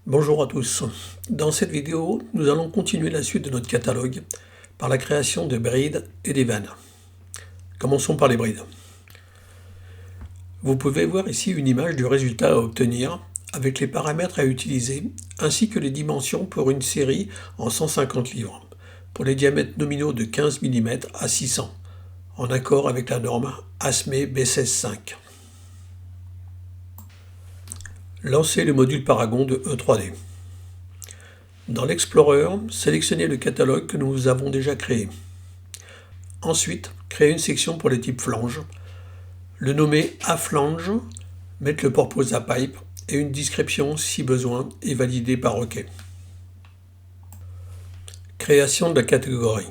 Bonjour à tous. Dans cette vidéo, nous allons continuer la suite de notre catalogue par la création de brides et des vannes. Commençons par les brides. Vous pouvez voir ici une image du résultat à obtenir avec les paramètres à utiliser ainsi que les dimensions pour une série en 150 livres pour les diamètres nominaux de 15 mm à 600 en accord avec la norme ASME B165. Lancez le module Paragon de E3D. Dans l'Explorer, sélectionnez le catalogue que nous avons déjà créé. Ensuite, créez une section pour les types flange, le nommer A-flange, mettre le purpose à pipe et une description si besoin et valider par OK. Création de la catégorie.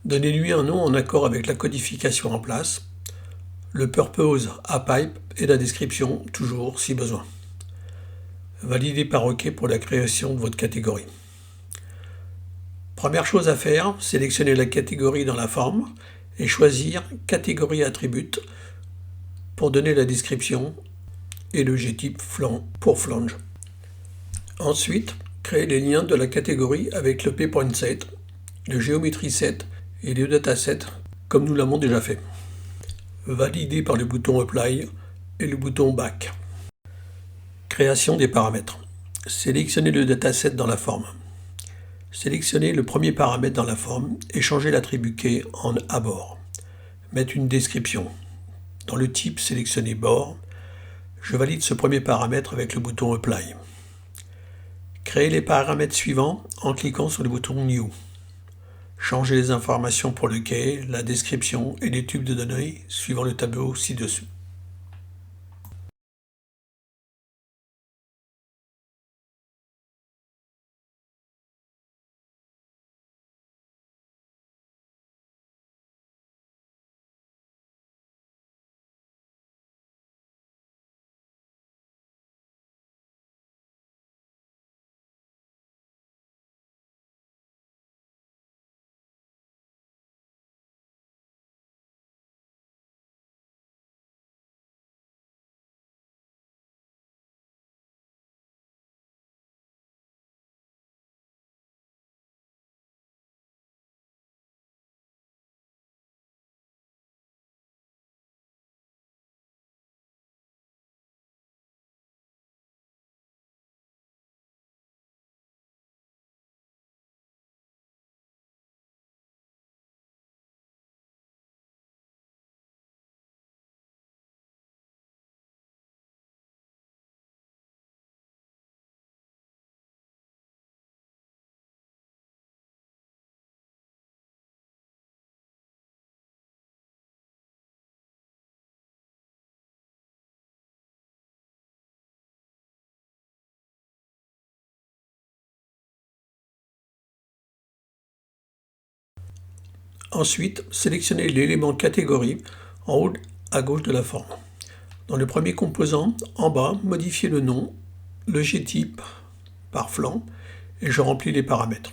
Donnez-lui un nom en accord avec la codification en place, le purpose à pipe et la description toujours si besoin. Validez par OK pour la création de votre catégorie. Première chose à faire, sélectionnez la catégorie dans la forme et choisir catégorie attribute pour donner la description et le G-type pour flange. Ensuite, créez les liens de la catégorie avec le P-point set, le Geometry set et le dataset comme nous l'avons déjà fait. Validez par le bouton Apply et le bouton Back. Création des paramètres. Sélectionnez le dataset dans la forme. Sélectionnez le premier paramètre dans la forme et changez l'attribut key en abord. Mettre une description. Dans le type, sélectionnez bord. Je valide ce premier paramètre avec le bouton Apply. Créez les paramètres suivants en cliquant sur le bouton New. Changez les informations pour le key, la description et les tubes de données suivant le tableau ci-dessus. Ensuite, sélectionnez l'élément catégorie en haut à gauche de la forme. Dans le premier composant, en bas, modifiez le nom, le G-type par flanc et je remplis les paramètres.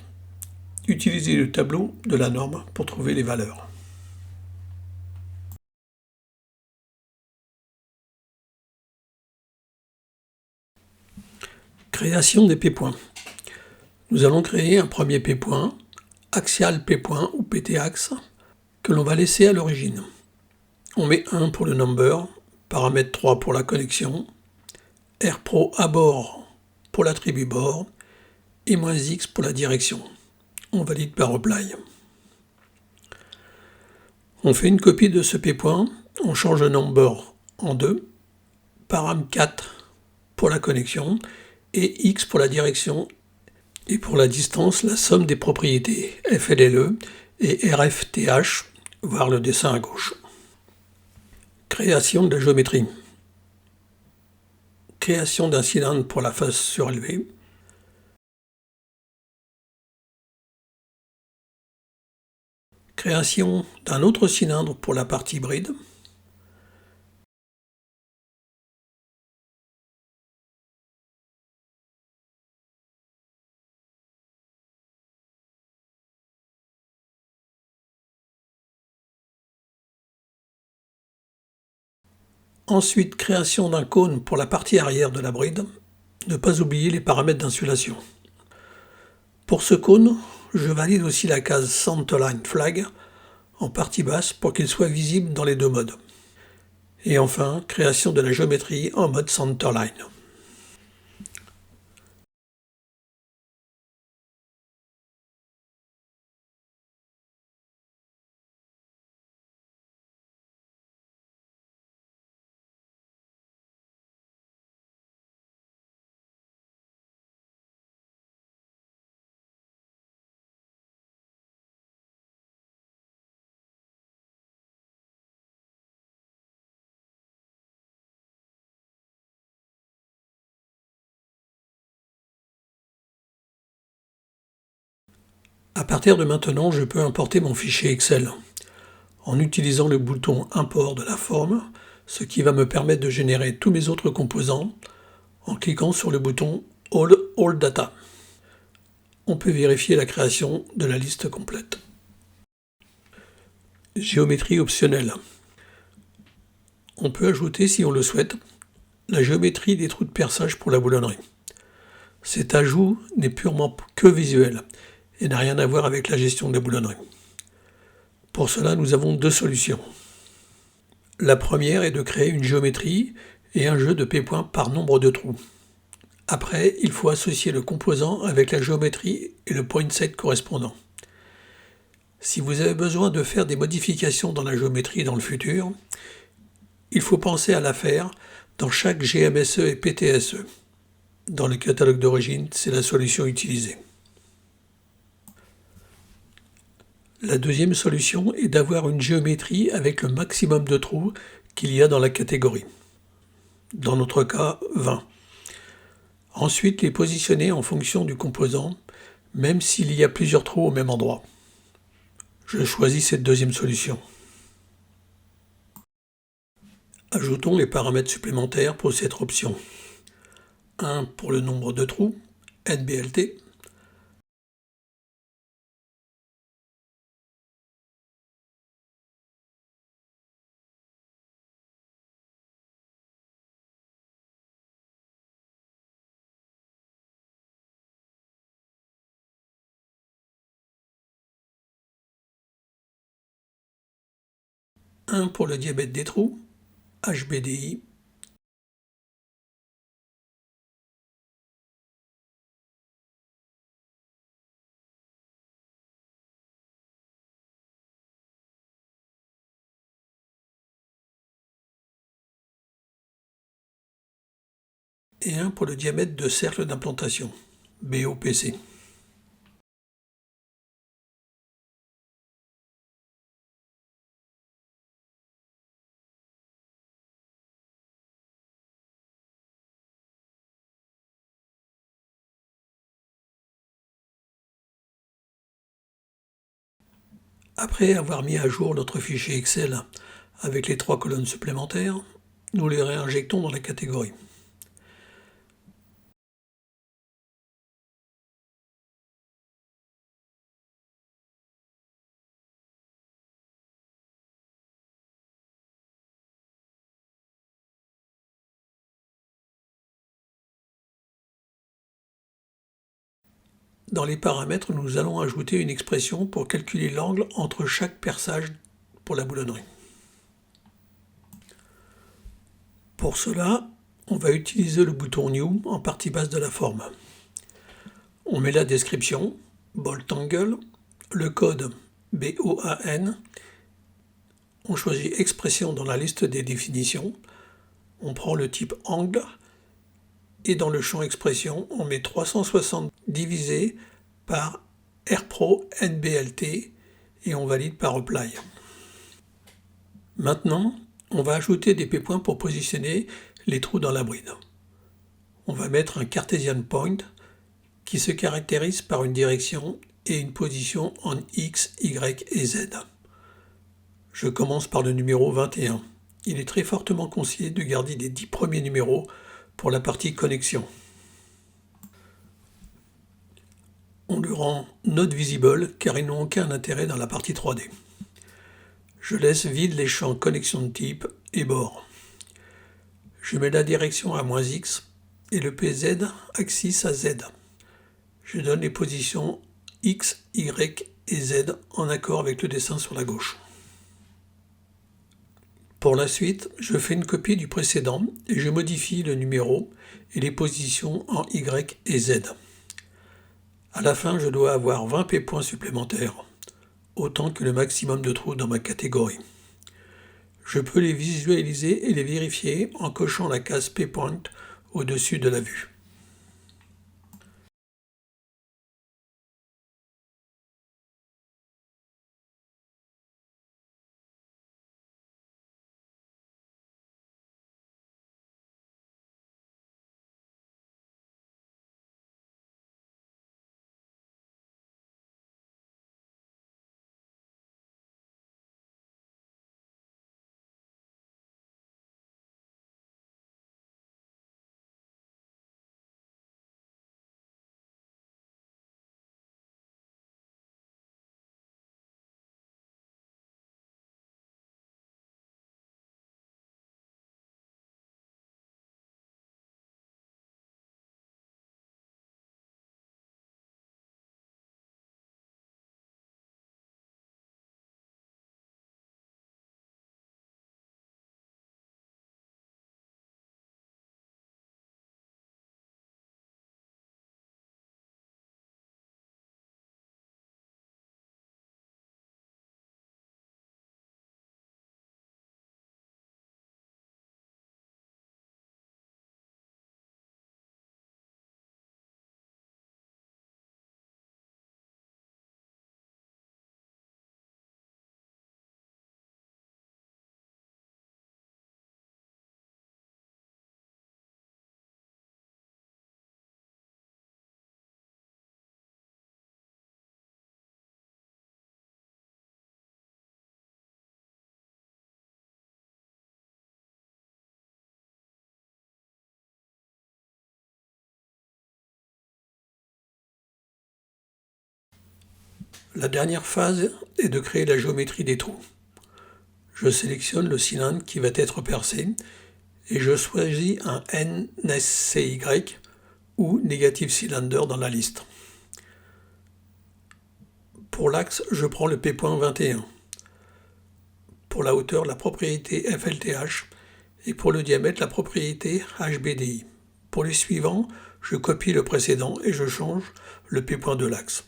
Utilisez le tableau de la norme pour trouver les valeurs. Création des P-points. Nous allons créer un premier P-point, axial P-point ou PT-axe, que l'on va laisser à l'origine. On met 1 pour le number, paramètre 3 pour la connexion, RPro abord pour l'attribut bord et -x pour la direction. On valide par Apply. On fait une copie de ce P-point, on change le number en 2, param 4 pour la connexion et x pour la direction et pour la distance la somme des propriétés FLLE et RFTH, voir le dessin à gauche. Création de la géométrie. Création d'un cylindre pour la face surélevée. Création d'un autre cylindre pour la partie bride. Ensuite, création d'un cône pour la partie arrière de la bride. Ne pas oublier les paramètres d'insulation. Pour ce cône, je valide aussi la case Centerline Flag en partie basse pour qu'il soit visible dans les deux modes. Et enfin, création de la géométrie en mode Centerline. À partir de maintenant, je peux importer mon fichier Excel en utilisant le bouton Import de la forme, ce qui va me permettre de générer tous mes autres composants en cliquant sur le bouton All Data. On peut vérifier la création de la liste complète. Géométrie optionnelle. On peut ajouter, si on le souhaite, la géométrie des trous de perçage pour la boulonnerie. Cet ajout n'est purement que visuel et n'a rien à voir avec la gestion de la boulonnerie. Pour cela, nous avons deux solutions. La première est de créer une géométrie et un jeu de p-points par nombre de trous. Après, il faut associer le composant avec la géométrie et le point set correspondant. Si vous avez besoin de faire des modifications dans la géométrie dans le futur, il faut penser à la faire dans chaque GMSE et PTSE. Dans le catalogue d'origine, c'est la solution utilisée. La deuxième solution est d'avoir une géométrie avec le maximum de trous qu'il y a dans la catégorie. Dans notre cas, 20. Ensuite, les positionner en fonction du composant, même s'il y a plusieurs trous au même endroit. Je choisis cette deuxième solution. Ajoutons les paramètres supplémentaires pour cette option. 1 pour le nombre de trous, NBLT. Un pour le diamètre des trous, HBDI. Et un pour le diamètre de cercle d'implantation, BOPC. Après avoir mis à jour notre fichier Excel avec les 3 colonnes supplémentaires, nous les réinjectons dans la catégorie. Dans les paramètres, nous allons ajouter une expression pour calculer l'angle entre chaque perçage pour la boulonnerie. Pour cela, on va utiliser le bouton New en partie basse de la forme. On met la description, Bolt Angle, le code BOAN, on choisit Expression dans la liste des définitions, on prend le type angle, et dans le champ expression, on met 360 divisé par RPRO NBLT et on valide par Apply. Maintenant, on va ajouter des p-points pour positionner les trous dans la bride. On va mettre un Cartesian Point qui se caractérise par une direction et une position en X, Y et Z. Je commence par le numéro 21. Il est très fortement conseillé de garder les 10 premiers numéros pour la partie connexion. On le rend not visible car ils n'ont aucun intérêt dans la partie 3D. Je laisse vide les champs connexion de type et bord. Je mets la direction à -X et le PZ axis à Z. Je donne les positions X, Y et Z en accord avec le dessin sur la gauche. Pour la suite, je fais une copie du précédent et je modifie le numéro et les positions en Y et Z. À la fin, je dois avoir 20 p-points supplémentaires, autant que le maximum de trous dans ma catégorie. Je peux les visualiser et les vérifier en cochant la case p-point au-dessus de la vue. La dernière phase est de créer la géométrie des trous. Je sélectionne le cylindre qui va être percé et je choisis un NSCY ou Negative Cylinder dans la liste. Pour l'axe, je prends le P.21. Pour la hauteur, la propriété FLTH et pour le diamètre, la propriété HBDI. Pour les suivants, je copie le précédent et je change le P-point de l'axe.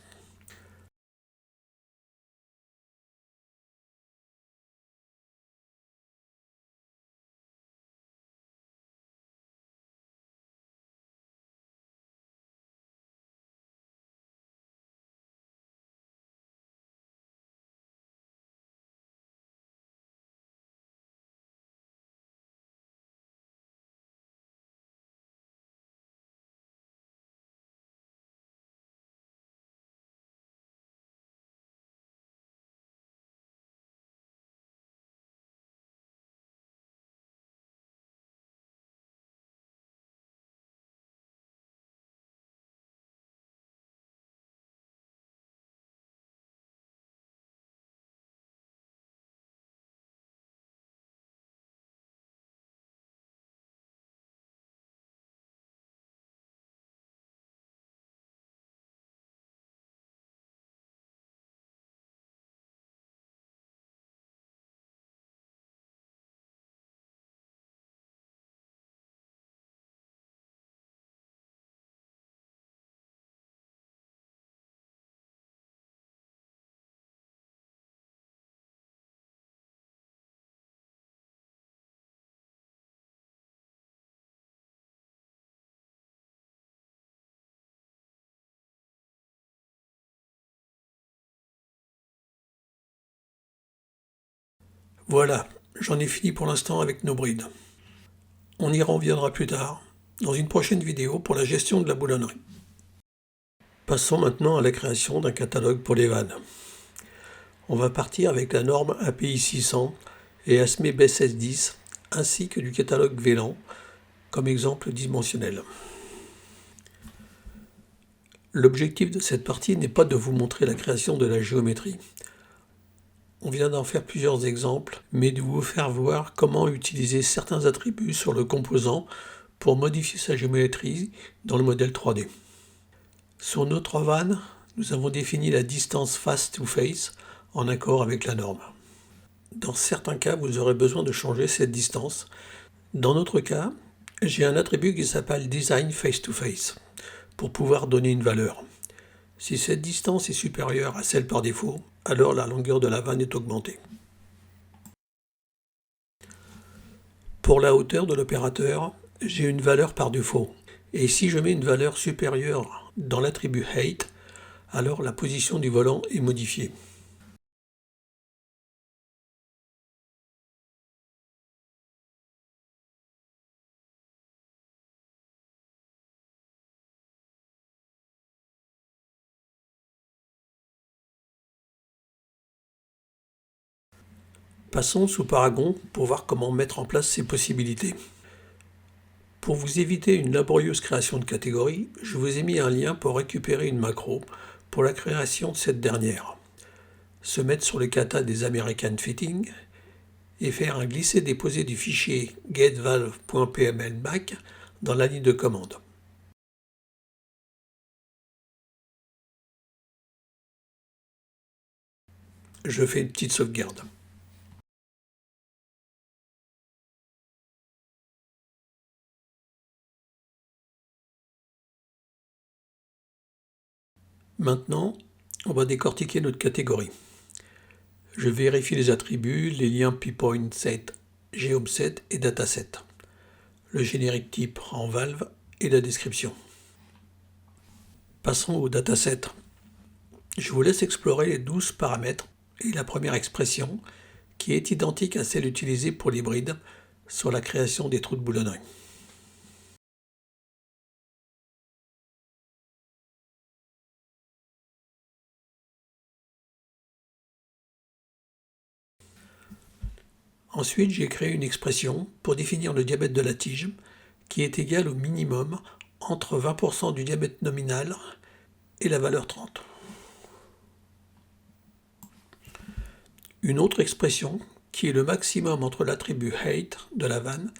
Voilà, j'en ai fini pour l'instant avec nos brides. On y reviendra plus tard, dans une prochaine vidéo pour la gestion de la boulonnerie. Passons maintenant à la création d'un catalogue pour les vannes. On va partir avec la norme API 600 et ASME BSS 10, ainsi que du catalogue VLAN, comme exemple dimensionnel. L'objectif de cette partie n'est pas de vous montrer la création de la géométrie. On vient d'en faire plusieurs exemples, mais de vous faire voir comment utiliser certains attributs sur le composant pour modifier sa géométrie dans le modèle 3D. Sur notre van, nous avons défini la distance face to face en accord avec la norme. Dans certains cas, vous aurez besoin de changer cette distance. Dans notre cas, j'ai un attribut qui s'appelle Design Face to Face pour pouvoir donner une valeur. Si cette distance est supérieure à celle par défaut, alors la longueur de la vanne est augmentée. Pour la hauteur de l'opérateur, j'ai une valeur par défaut. Et si je mets une valeur supérieure dans l'attribut height, alors la position du volant est modifiée. Passons sous Paragon pour voir comment mettre en place ces possibilités. Pour vous éviter une laborieuse création de catégorie, je vous ai mis un lien pour récupérer une macro pour la création de cette dernière. Se mettre sur le kata des American Fitting et faire un glisser-déposer du fichier getValve.pml-mac dans la ligne de commande. Je fais une petite sauvegarde. Maintenant, on va décortiquer notre catégorie. Je vérifie les attributs, les liens PPoint set, geob-set et dataset, le générique type en valve et la description. Passons au dataset. Je vous laisse explorer les 12 paramètres et la première expression qui est identique à celle utilisée pour l'hybride sur la création des trous de boulonnerie. Ensuite, j'ai créé une expression pour définir le diamètre de la tige qui est égal au minimum entre 20% du diamètre nominal et la valeur 30. Une autre expression qui est le maximum entre l'attribut height de la vanne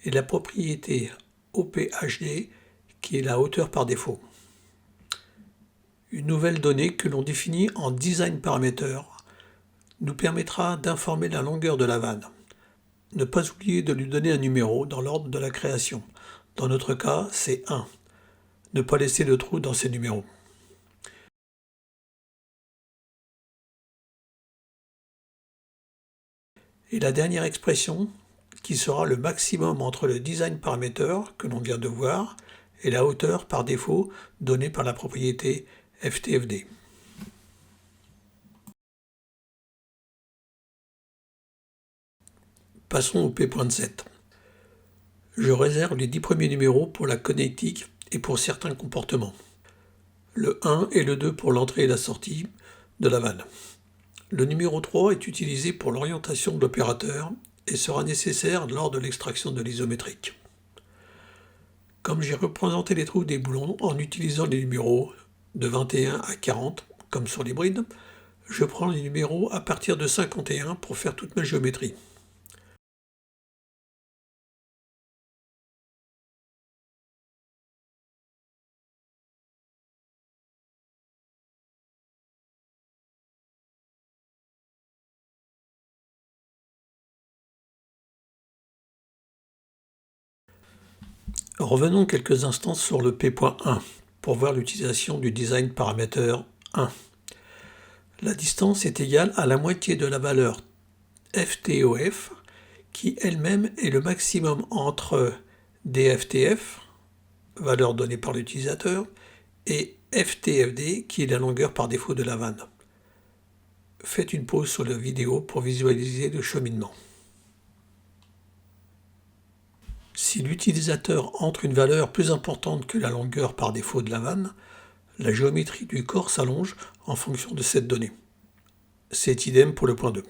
et la propriété OPHD qui est la hauteur par défaut. Une nouvelle donnée que l'on définit en design parameter nous permettra d'informer la longueur de la vanne. Ne pas oublier de lui donner un numéro dans l'ordre de la création. Dans notre cas, c'est 1. Ne pas laisser de trou dans ces numéros. Et la dernière expression, qui sera le maximum entre le design parameter que l'on vient de voir et la hauteur par défaut donnée par la propriété FTFD. Passons au P.7. Je réserve les 10 premiers numéros pour la connectique et pour certains comportements. Le 1 et le 2 pour l'entrée et la sortie de la vanne. Le numéro 3 est utilisé pour l'orientation de l'opérateur et sera nécessaire lors de l'extraction de l'isométrique. Comme j'ai représenté les trous des boulons en utilisant les numéros de 21 à 40, comme sur l'hybride, je prends les numéros à partir de 51 pour faire toute ma géométrie. Revenons quelques instants sur le P.1 pour voir l'utilisation du design parameter 1. La distance est égale à la moitié de la valeur FTOF qui elle-même est le maximum entre DFTF, valeur donnée par l'utilisateur, et FTFD qui est la longueur par défaut de la vanne. Faites une pause sur la vidéo pour visualiser le cheminement. Si l'utilisateur entre une valeur plus importante que la longueur par défaut de la vanne, la géométrie du corps s'allonge en fonction de cette donnée. C'est idem pour le point 2.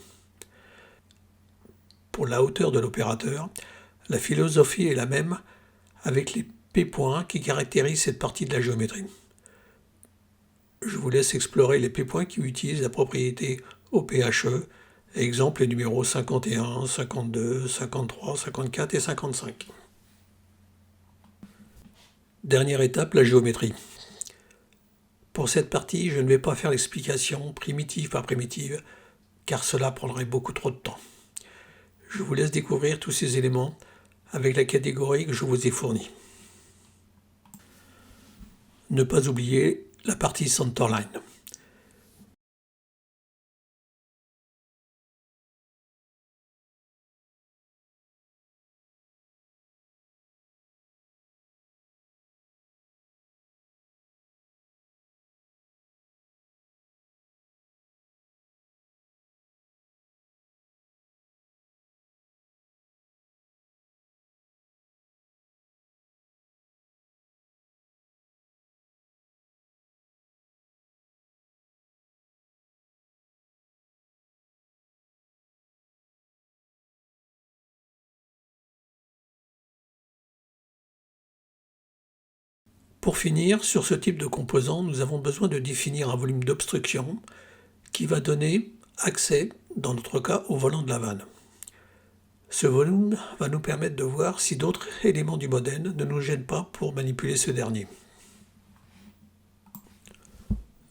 Pour la hauteur de l'opérateur, la philosophie est la même avec les P-points qui caractérisent cette partie de la géométrie. Je vous laisse explorer les P-points qui utilisent la propriété OPHE, exemple les numéros 51, 52, 53, 54 et 55. Dernière étape, la géométrie. Pour cette partie, je ne vais pas faire l'explication primitive par primitive, car cela prendrait beaucoup trop de temps. Je vous laisse découvrir tous ces éléments avec la catégorie que je vous ai fournie. Ne pas oublier la partie centerline. Pour finir, sur ce type de composant, nous avons besoin de définir un volume d'obstruction qui va donner accès, dans notre cas, au volant de la vanne. Ce volume va nous permettre de voir si d'autres éléments du modèle ne nous gênent pas pour manipuler ce dernier.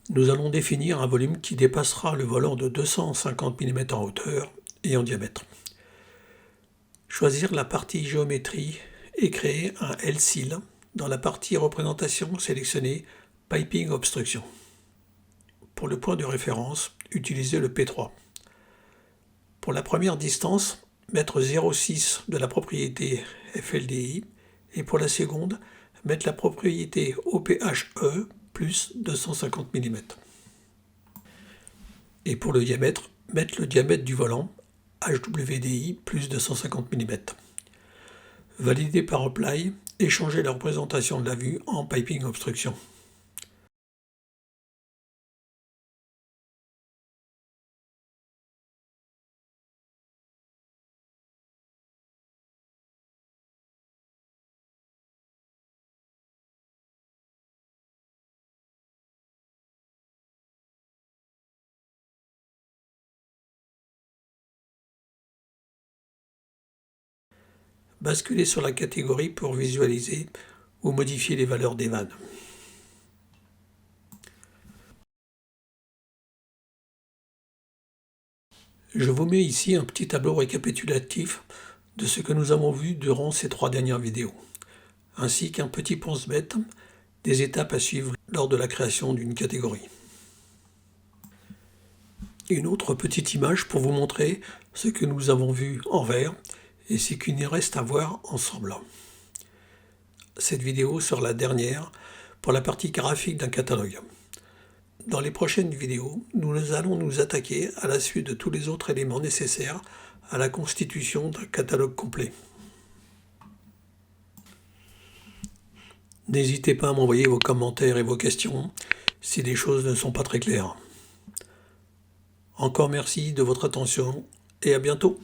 Nous allons définir un volume qui dépassera le volant de 250 mm en hauteur et en diamètre. Choisir la partie géométrie et créer un L-seal dans la partie représentation sélectionnée Piping Obstruction. Pour le point de référence, utilisez le P3. Pour la première distance, mettre 0,6 de la propriété FLDI et pour la seconde, mettre la propriété OPHE plus 250 mm. Et pour le diamètre, mettre le diamètre du volant HWDI plus 250 mm. Valider par Apply et changer la représentation de la vue en Piping Obstruction. Basculer sur la catégorie pour visualiser ou modifier les valeurs des vannes. Je vous mets ici un petit tableau récapitulatif de ce que nous avons vu durant ces 3 dernières vidéos, ainsi qu'un petit pense-bête des étapes à suivre lors de la création d'une catégorie. Une autre petite image pour vous montrer ce que nous avons vu en vert et ce qu'il nous reste à voir ensemble. Cette vidéo sera la dernière pour la partie graphique d'un catalogue. Dans les prochaines vidéos, nous allons nous attaquer à la suite de tous les autres éléments nécessaires à la constitution d'un catalogue complet. N'hésitez pas à m'envoyer vos commentaires et vos questions si les choses ne sont pas très claires. Encore merci de votre attention et à bientôt.